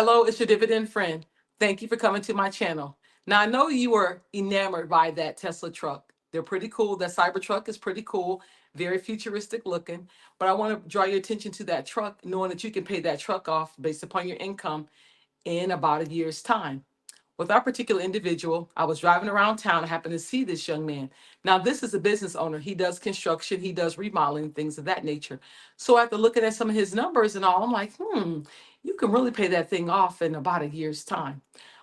Hello, it's your dividend friend. Thank you for coming to my channel. Now, I know you were enamored by that Tesla truck. They're pretty cool. That Cybertruck is pretty cool, very futuristic looking. But I want to draw your attention to that truck, knowing that you can pay that truck off based upon your income in about a year's time. With our particular individual, I was driving around town. I happened to see this young man. Now, this is a business owner. He does construction, he does remodeling, things of that nature. So after looking at some of his numbers and all, I'm like, you can really pay that thing off in about a year's time.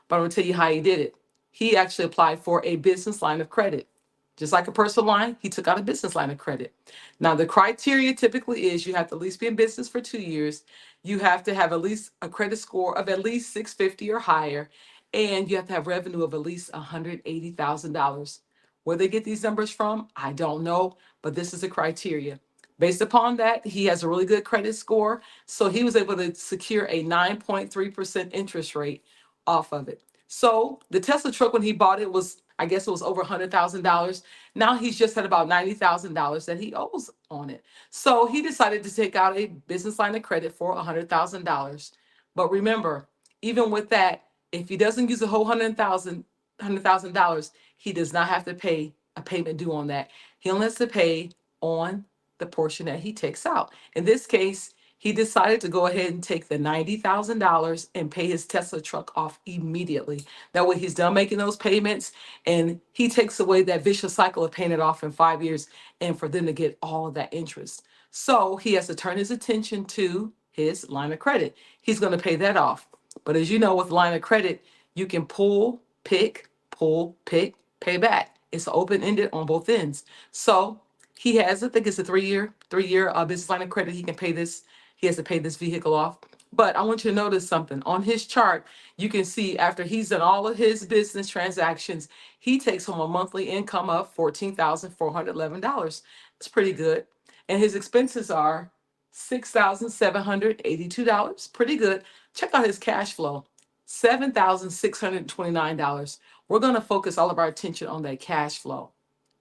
But I'm gonna tell you how he did it. He actually applied for a business line of credit. Just like a personal line, he took out a business line of credit. Now, the criteria typically is you have to at least be in business for 2 years. You have to have at least a credit score of at least 650 or higher, and you have to have revenue of at least $180,000. Where they get these numbers from, I don't know, but this is the criteria. Based upon that, he has a really good credit score, so he was able to secure a 9.3% interest rate off of it. So the Tesla truck, when he bought it, was, I guess it was over $100,000. Now he's just at about $90,000 that he owes on it. So he decided to take out a business line of credit for $100,000. But remember, even with that, if he doesn't use the whole $100,000, he does not have to pay a payment due on that. He only has to pay on the portion that he takes out. In this case, he decided to go ahead and take the $90,000 and pay his Tesla truck off immediately. That way he's done making those payments, and he takes away that vicious cycle of paying it off in 5 years and for them to get all of that interest. So he has to turn his attention to his line of credit. He's going to pay that off. But as you know, with line of credit, you can pull, pick, pay back. It's open-ended on both ends. So he has, I think it's a three-year business line of credit. He can pay this. He has to pay this vehicle off. But I want you to notice something. On his chart, you can see after he's done all of his business transactions, he takes home a monthly income of $14,411. It's pretty good. And his expenses are $6,782. Pretty good. Check out his cash flow, $7,629. We're going to focus all of our attention on that cash flow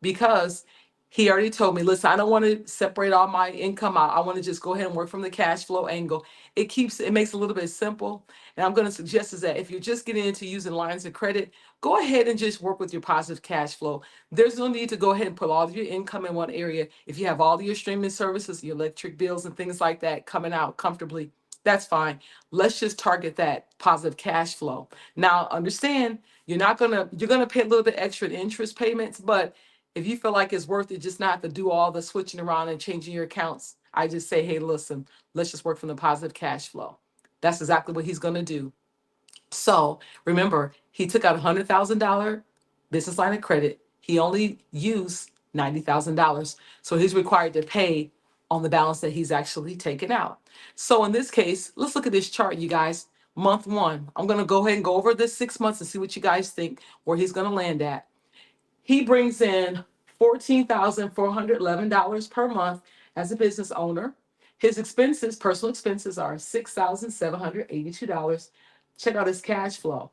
because he already told me, listen, I don't want to separate all my income out. I want to just go ahead and work from the cash flow angle. It makes it a little bit simple. And I'm going to suggest is that if you're just getting into using lines of credit, go ahead and just work with your positive cash flow. There's no need to go ahead and put all of your income in one area. If you have all of your streaming services, your electric bills and things like that coming out comfortably, that's fine. Let's just target that positive cash flow. Now, understand you're gonna pay a little bit extra in interest payments, but if you feel like it's worth it, just not to do all the switching around and changing your accounts, I just say, hey, listen, let's just work from the positive cash flow. That's exactly what he's gonna do. So remember, he took out $100,000 business line of credit. He only used $90,000. So he's required to pay on the balance that he's actually taken out. So in this case, let's look at this chart, you guys. Month one, I'm going to go ahead and go over this 6 months and see what you guys think, where he's going to land at. He brings in $14,411 per month as a business owner. His expenses, personal expenses, are $6,782. Check out his cash flow,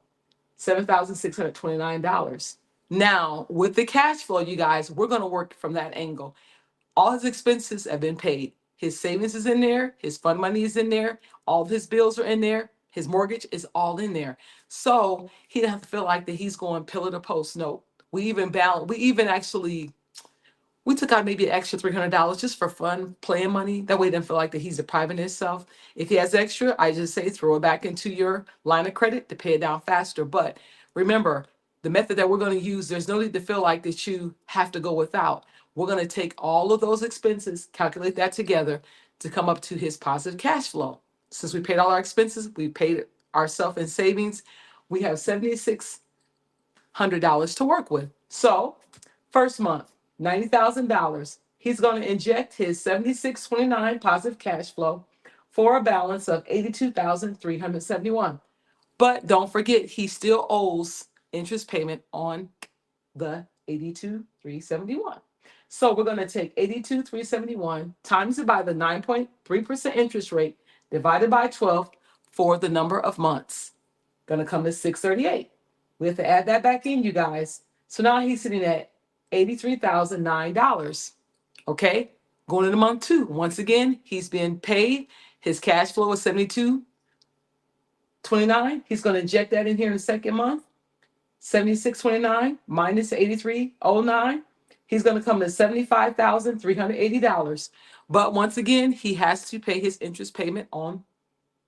$7,629. Now, with the cash flow, you guys, we're going to work from that angle. All his expenses have been paid. His savings is in there. His fund money is in there. All of his bills are in there. His mortgage is all in there. So he doesn't have to feel like that he's going pillar to post. No, we took out maybe an extra $300 just for fun, playing money. That way he doesn't feel like that he's depriving himself. If he has extra, I just say throw it back into your line of credit to pay it down faster. But remember, the method that we're going to use, there's no need to feel like that you have to go without. We're going to take all of those expenses, calculate that together to come up to his positive cash flow. Since we paid all our expenses, we paid ourselves in savings, we have $7,600 to work with. So first month, $90,000. He's going to inject his 7629 positive cash flow for a balance of 82,371. But don't forget, he still owes interest payment on the 82,371. So we're going to take 82,371 times it by the 9.3% interest rate divided by 12 for the number of months. Going to come to 638. We have to add that back in, you guys. So now he's sitting at $83,009. Okay, going into month two. Once again, he's been paid. His cash flow is 72 29, he's going to inject that in here in the second month. 76.29 minus 83.09. He's going to come to $75,380. But once again, he has to pay his interest payment on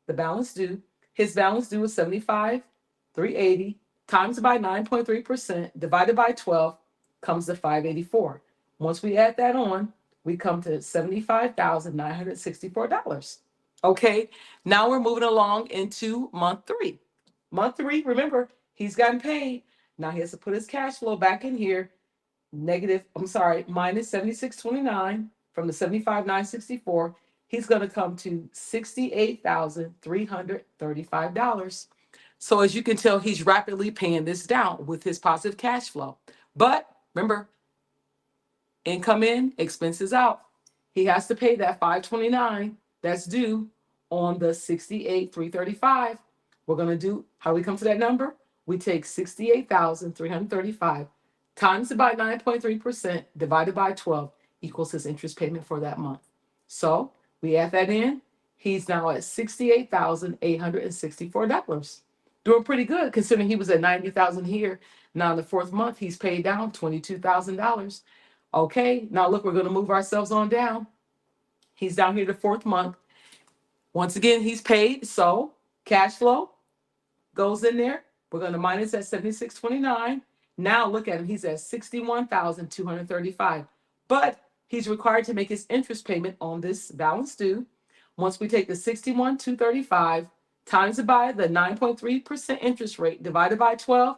the balance due. His balance due is 75,380 times by 9.3% divided by 12 comes to 584. Once we add that on, we come to $75,964. Okay, now we're moving along into month 3. Month 3, remember, he's gotten paid. Now he has to put his cash flow back in here. Minus 76.29 from the 75,964. He's going to come to $68,335. So as you can tell, he's rapidly paying this down with his positive cash flow. But remember, income in, expenses out. He has to pay that $529 that's due on the $68,335. We're going to do, how do we come to that number? We take $68,335 times it by 9.3% divided by 12 equals his interest payment for that month. So we add that in. He's now at $68,864. Doing pretty good considering he was at $90,000 here. Now in the 4th month, he's paid down $22,000. Okay, now look, we're going to move ourselves on down. He's down here the 4th month. Once again, he's paid. So cash flow goes in there. We're going to minus that 76.29. Now look at him. He's at 61,235. But he's required to make his interest payment on this balance due. Once we take the 61,235 times it by the 9.3% interest rate divided by 12,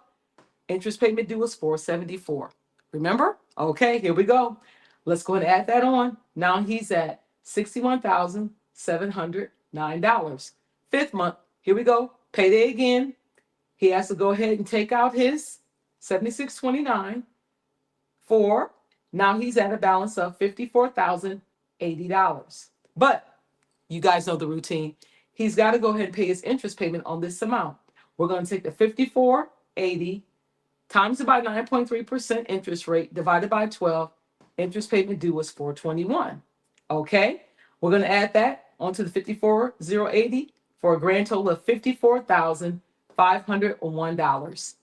interest payment due is 474. Remember? Okay, here we go. Let's go ahead and add that on. Now he's at $61,709. 5th month, here we go. Payday again. He has to go ahead and take out his 76.29 for, now he's at a balance of $54,080. But you guys know the routine. He's got to go ahead and pay his interest payment on this amount. We're going to take the $54,080 times it by 9.3% interest rate divided by 12. Interest payment due was $421. Okay, we're going to add that onto the $54,080 for a grand total of $54,501.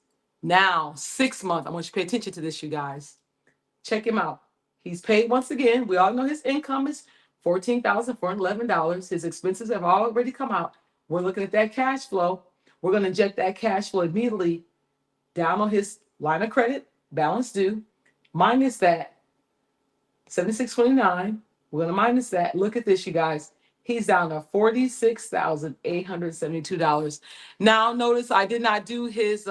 Now, 6 months. I want you to pay attention to this, you guys. Check him out. He's paid once again. We all know his income is $14,411. His expenses have already come out. We're looking at that cash flow. We're going to inject that cash flow immediately down on his line of credit, balance due, minus that 76.29. We're going to minus that. Look at this, you guys. He's down to $46,872. Now, notice I did not do his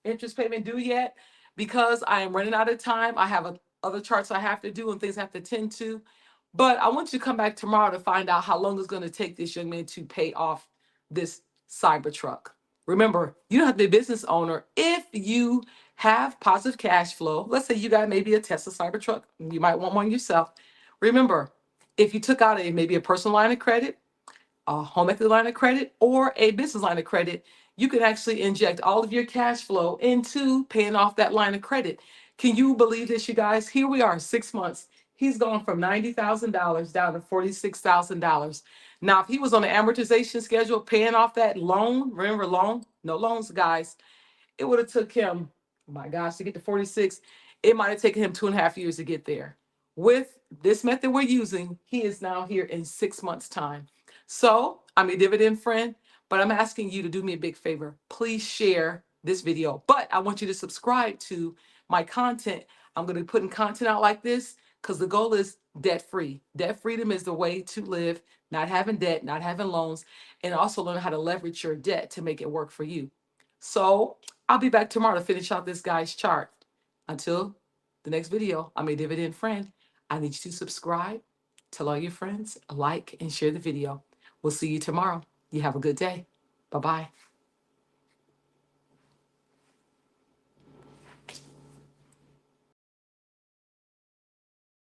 interest payment due yet because I am running out of time. I have other charts I have to do and things I have to tend to. But I want you to come back tomorrow to find out how long it's going to take this young man to pay off this Cybertruck. Remember, you don't have to be a business owner if you have positive cash flow. Let's say you got maybe a Tesla Cybertruck. You might want one yourself. Remember, if you took out maybe a personal line of credit, a home equity line of credit, or a business line of credit, you can actually inject all of your cash flow into paying off that line of credit. Can you believe this, you guys? Here we are, 6 months. He's gone from $90,000 down to $46,000. Now, if he was on an amortization schedule paying off that loan, remember loan, no loans, guys, it would have took him, oh my gosh, to get to 46, it might have taken him 2.5 years to get there. With this method we're using, he is now here in 6 months' time. So I'm a dividend friend, but I'm asking you to do me a big favor. Please share this video, but I want you to subscribe to my content. I'm going to be putting content out like this because the goal is debt-free. Debt freedom is the way to live, not having debt, not having loans, and also learn how to leverage your debt to make it work for you. So I'll be back tomorrow to finish out this guy's chart. Until the next video, I'm a dividend friend. I need you to subscribe, tell all your friends, like, and share the video. We'll see you tomorrow. You have a good day. Bye-bye.